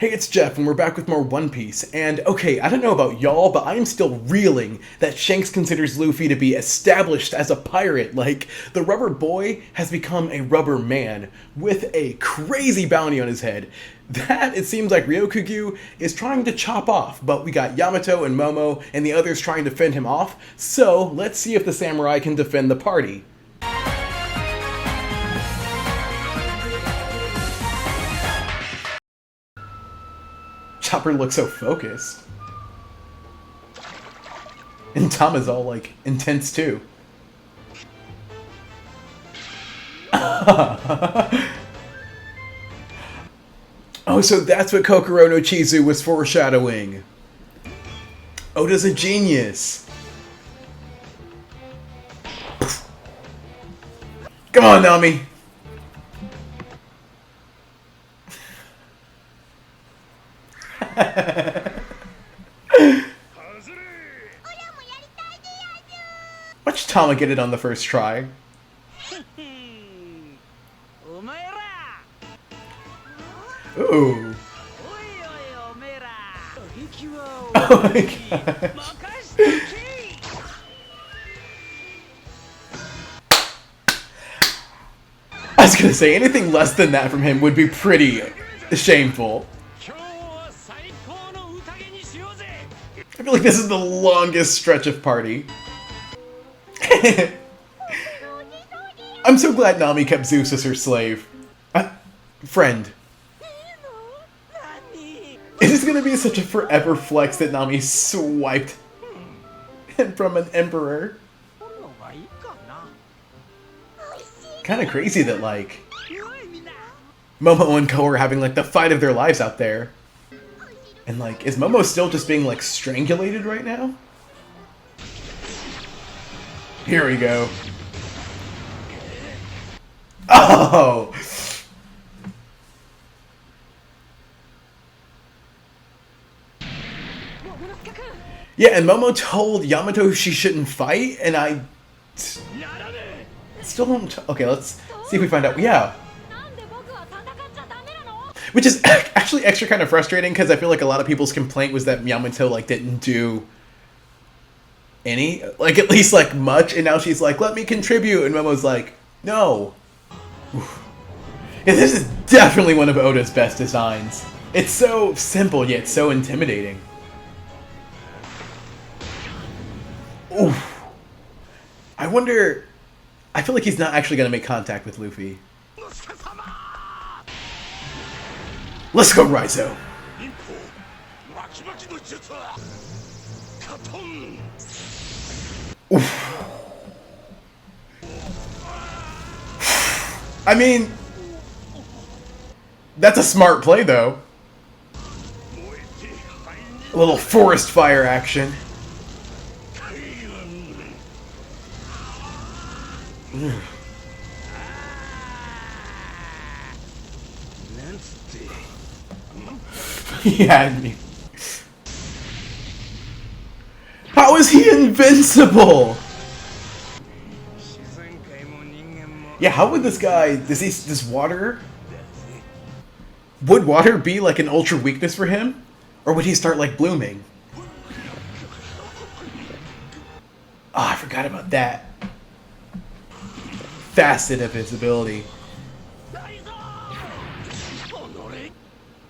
Hey, it's Jeff, and we're back with more One Piece. And, okay, I don't know about y'all, but I am still reeling that Shanks considers Luffy to be established as a pirate. Like, the rubber boy has become a rubber man with a crazy bounty on his head. That, it seems like Ryokugyu is trying to chop off, but we got Yamato and Momo and the others trying to fend him off, so let's see if the samurai can defend the party. Chopper looks so focused. And Tom is all, like, intense, too. Oh, so that's what Kokoro no Chizu was foreshadowing. Oda's a genius. Come on, Nami. Watch Tama get it on the first try. Ooh. Oh my gosh. I was gonna say, anything less than that from him would be pretty shameful. I feel like this is the longest stretch of party. I'm so glad Nami kept Zeus as her slave. Friend. It is gonna be such a forever flex that Nami swiped from an emperor. Kinda crazy that, like, Momo and Ko are having, like, the fight of their lives out there. And, like, is Momo still just being, like, strangulated right now? Here we go. Oh! Yeah, and Momo told Yamato she shouldn't fight, and I still don't... Okay, let's see if we find out. Yeah. Which is actually extra kind of frustrating, because I feel like a lot of people's complaint was that Yamato, like, didn't do any, like, at least, like, much, and now she's like, let me contribute, and Momo's like, no. Yeah, this is definitely one of Oda's best designs. It's so simple, yet so intimidating. Oof. I wonder... I feel like he's not actually going to make contact with Luffy. Let's go, Raizo! Oof. I mean... That's a smart play, though. A little forest fire action. He had me. How is he invincible? Yeah, how would this guy... Does water... Would water be like an ultra weakness for him? Or would he start like blooming? Oh, I forgot about that facet of his ability.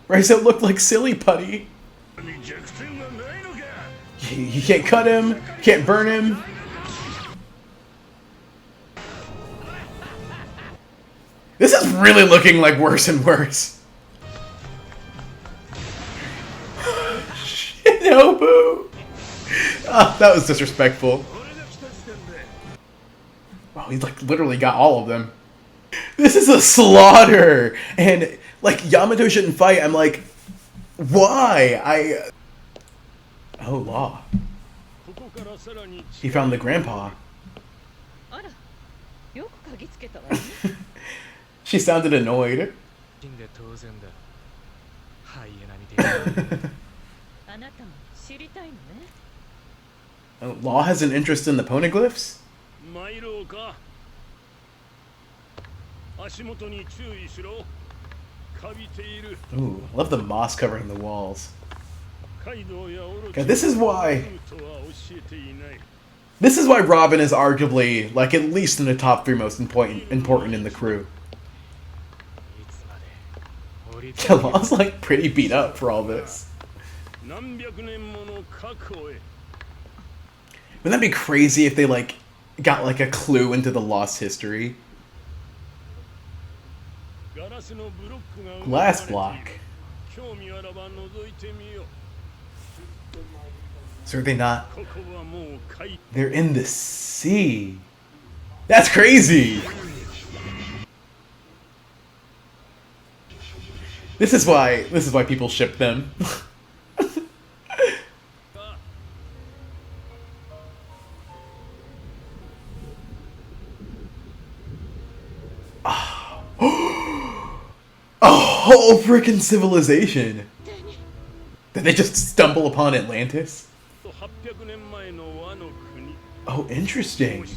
Raizo looked like Silly Putty. You can't cut him, can't burn him. This is really looking like worse and worse. Shinobu! Oh, that was disrespectful. Wow, he's like literally got all of them. This is a slaughter! And like, Yamato shouldn't fight. I'm like, why? Oh, Law. He found the grandpa. She sounded annoyed. Oh, Law has an interest in the poneglyphs? Ooh, I love the moss covering the walls. God, this is why Robin is arguably, like, at least in the top 3 most important in the crew. Law's like pretty beat up for all this. Wouldn't that be crazy if they like got like a clue into the lost history? Glass block. So are they not? They're in the sea. That's crazy. This is why people ship them. A whole freaking civilization. Did they just stumble upon Atlantis? Oh, interesting.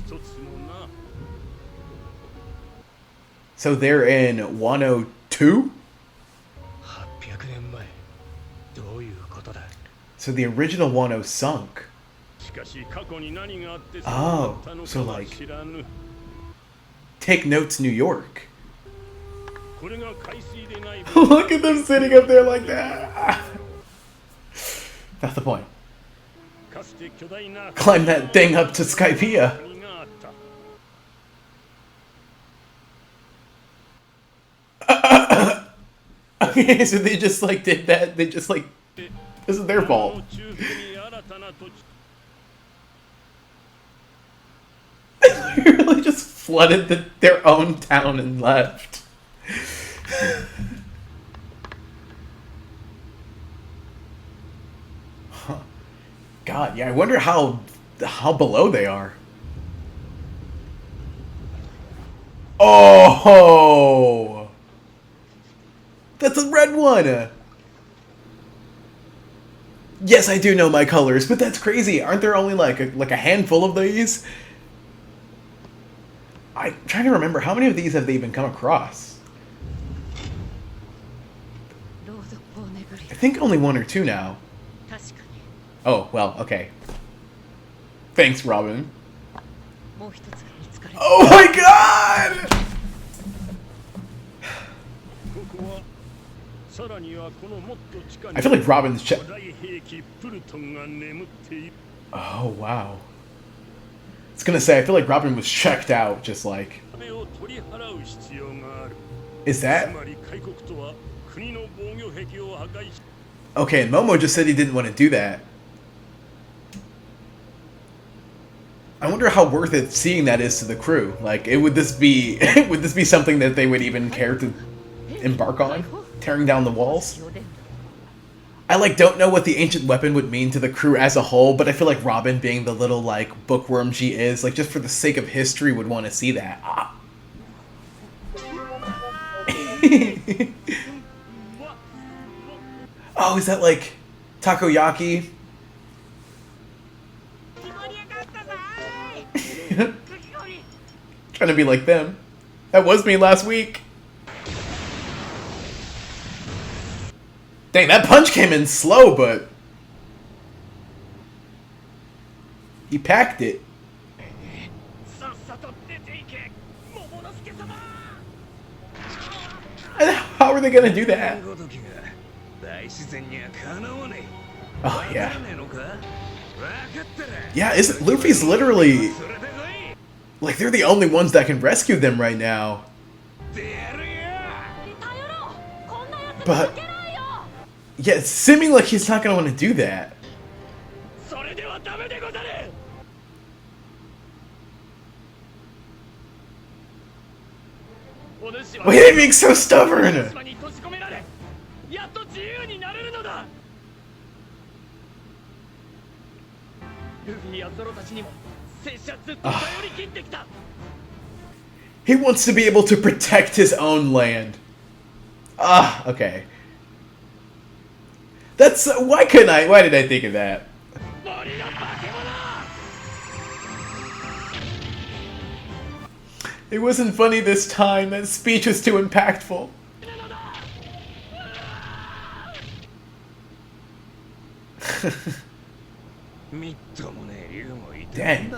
So they're in Wano 2? So the original Wano sunk. Oh, so like... Take notes, New York. Look at them sitting up there like that. That's the point. Climb that thing up to Skypiea. Okay, so they just like did that. They just like... This is their fault. They really just flooded their own town and left. Huh. God, yeah, I wonder how below they are. Oh! That's a red one! Yes, I do know my colors, but that's crazy. Aren't there only like a handful of these? I'm trying to remember, how many of these have they even come across? I think only 1 or 2 now. Oh, well, okay. Thanks, Robin. Oh my god! I feel like Robin's Oh, wow. I was gonna say, I feel like Robin was checked out, just like... Is that... Okay, and Momo just said he didn't want to do that. I wonder how worth it seeing that is to the crew. Like, would this be would this be something that they would even care to embark on? Tearing down the walls? I like don't know what the ancient weapon would mean to the crew as a whole, but I feel like Robin, being the little like bookworm she is, like just for the sake of history, would want to see that. Ah. Oh, is that like takoyaki? Trying to be like them. That was me last week. Dang, that punch came in slow, but he packed it. And how are they gonna do that? Oh yeah. Yeah, isn't Luffy's literally like they're the only ones that can rescue them right now. But yeah, it's seeming like he's not gonna want to do that. Why are they being so stubborn? He wants to be able to protect his own land. Okay. That's why did I think of that? It wasn't funny this time. That speech was too impactful. Dang.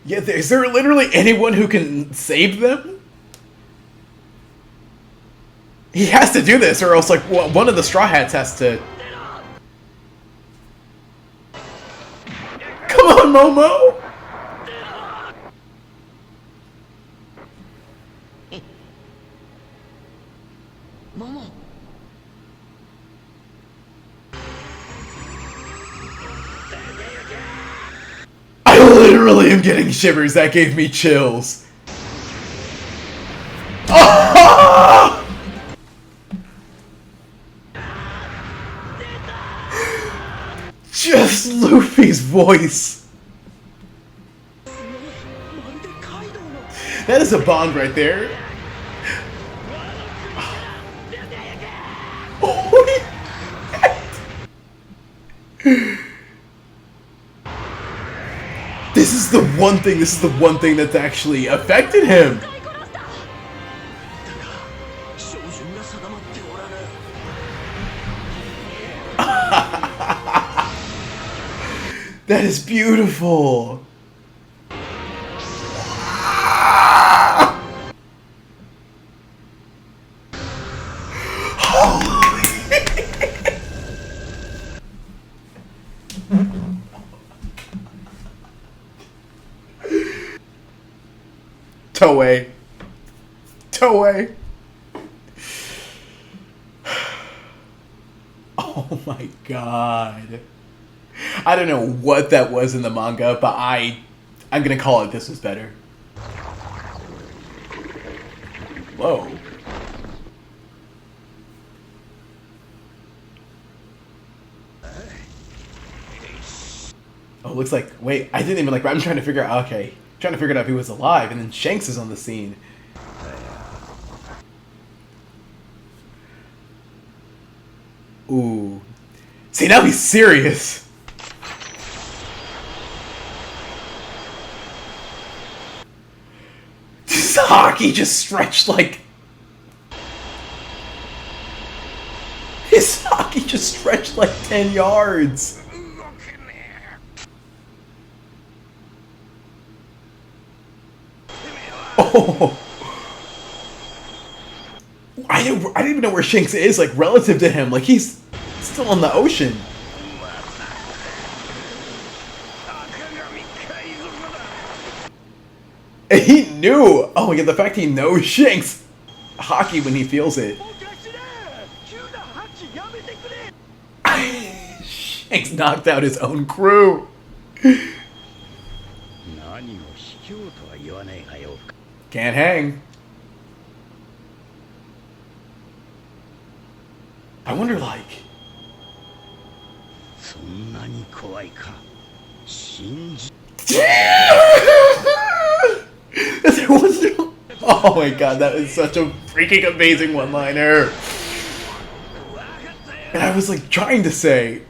Yeah, is there literally anyone who can save them? He has to do this, or else, like, one of the Straw Hats has to... Come on, Momo! Momo. I literally am getting shivers. That gave me chills. Oh! Just Luffy's voice. That is a bond right there. Holy This is the one thing that's actually affected him. That is beautiful. Toei. Toei. Oh my god. I don't know what that was in the manga, but I'm gonna call it this was better. Whoa. Oh, looks like... Wait, I didn't even like... I'm trying to figure out... Okay. Trying to figure out if he was alive, and then Shanks is on the scene. Ooh. See, now he's serious. This hockey just stretched like... His hockey just stretched like 10 yards. Oh. I didn't even know where Shanks is, like, relative to him. Like, he's still on the ocean. And he knew! Oh my god, the fact he knows Shanks hockey when he feels it. Shanks knocked out his own crew. Can't hang. I wonder, like... Oh my god, that is such a freaking amazing one-liner. And I was like trying to say,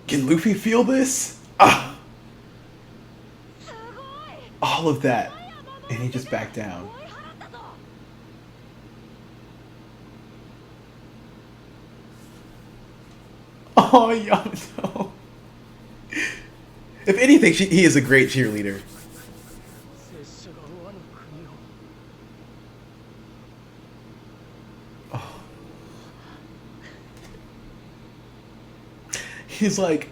can Luffy feel this? Ah. All of that. And he just backed down. Oh, Yamato. If anything, he is a great cheerleader. Oh. He's like...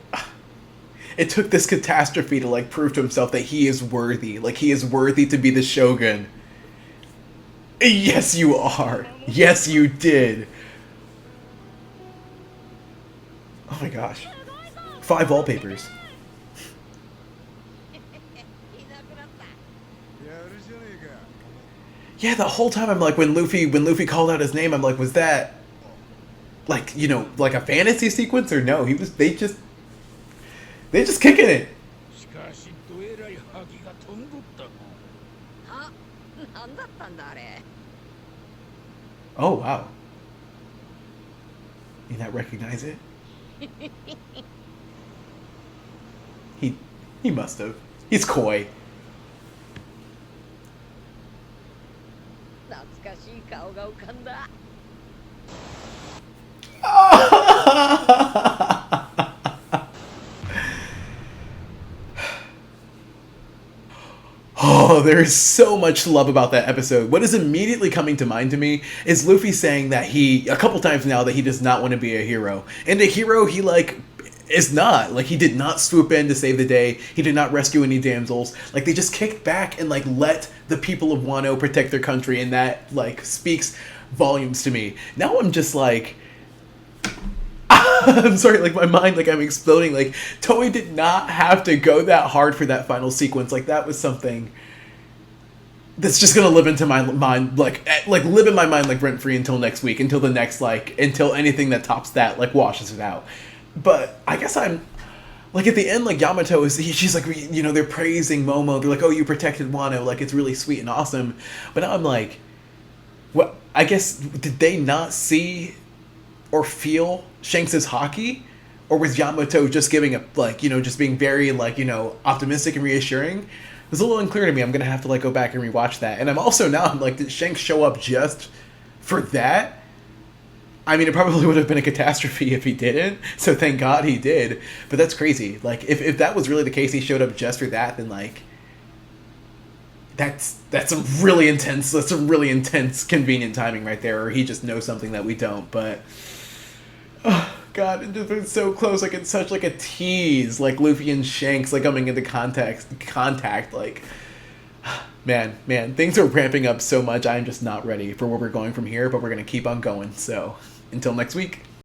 It took this catastrophe to, like, prove to himself that he is worthy. Like, he is worthy to be the Shogun. Yes, you are. Yes, you did. Oh my gosh. 5 wallpapers. Yeah, the whole time I'm like, when Luffy called out his name, I'm like, was that, like, you know, like a fantasy sequence or no? They just kicking it. Oh wow. You not recognize it? He must have. He's coy. しい顔が浮かんだ。Oh, there is so much love about that episode. What is immediately coming to mind to me is Luffy saying that a couple times now, that he does not want to be a hero. And a hero he, like, is not. Like, he did not swoop in to save the day. He did not rescue any damsels. Like, they just kicked back and, like, let the people of Wano protect their country, and that, like, speaks volumes to me. Now I'm just like... I'm sorry, like, my mind, like, I'm exploding. Like, Toei did not have to go that hard for that final sequence. Like, that was something that's just gonna live into my mind, like live in my mind, like, rent-free until next week, until the next, like, until anything that tops that, like, washes it out. But I guess I'm, like, at the end, like, Yamato she's like, you know, they're praising Momo. They're like, oh, you protected Wano. Like, it's really sweet and awesome. But now I'm like, what? I guess, did they not see or feel Shanks' hockey? Or was Yamato just giving a, like, you know, just being very, like, you know, optimistic and reassuring? It was a little unclear to me. I'm gonna have to, like, go back and rewatch that. And I'm like, did Shanks show up just for that? I mean, it probably would have been a catastrophe if he didn't, so thank God he did. But that's crazy. Like, if that was really the case, he showed up just for that, then, like, that's some really intense convenient timing right there, or he just knows something that we don't. But oh God, it just been so close. Like, it's such, like, a tease, like Luffy and Shanks, like, coming into contact. Like, man, things are ramping up so much. I'm just not ready for where we're going from here, but we're gonna keep on going. So until next week.